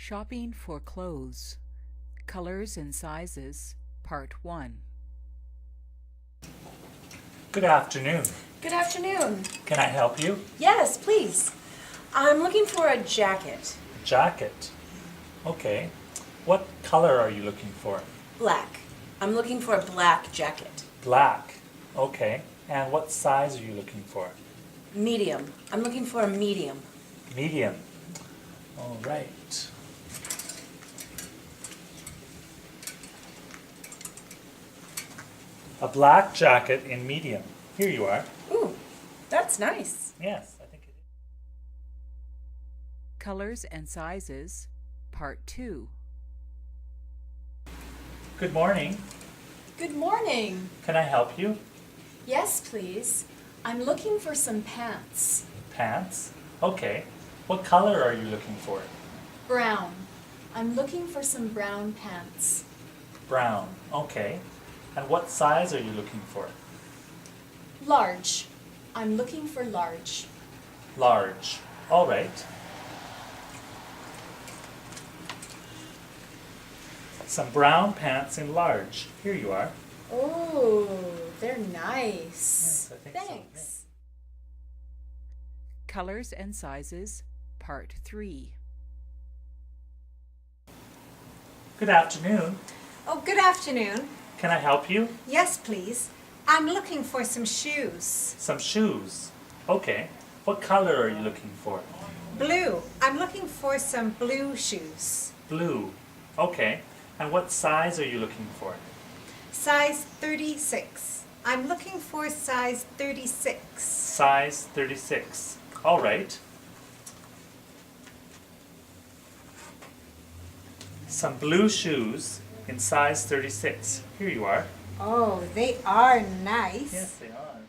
Shopping for clothes. Colors and sizes, Part 1. Good afternoon. Good afternoon. Can I help you? Yes, please. I'm looking for a jacket. Jacket. Okay. What color are you looking for? Black. I'm looking for a black jacket. Black. Okay. And what size are you looking for? Medium. I'm looking for a medium. Medium. All right. A black jacket in medium. Here you are. Ooh, that's nice. Yes, I think it is. Colors and sizes, Part 2. Good morning. Good morning. Can I help you? Yes, please. I'm looking for some pants. Pants? Okay. What color are you looking for? Brown. I'm looking for some brown pants. Brown. Okay. And what size are you looking for? Large. I'm looking for large. Large. All right. Some brown pants in large. Here you are. Oh, they're nice. Yes, I think so. Thanks. Colors and sizes, Part 3. Good afternoon. Oh, good afternoon. Can I help you? Yes, please. I'm looking for some shoes. Some shoes. Okay. What color are you looking for? Blue. I'm looking for some blue shoes. Blue. Okay. And what size are you looking for? Size 36. I'm looking for size 36. Size 36. All right. Some blue shoes in size 36. Here you are. Oh, they are nice. Yes, they are.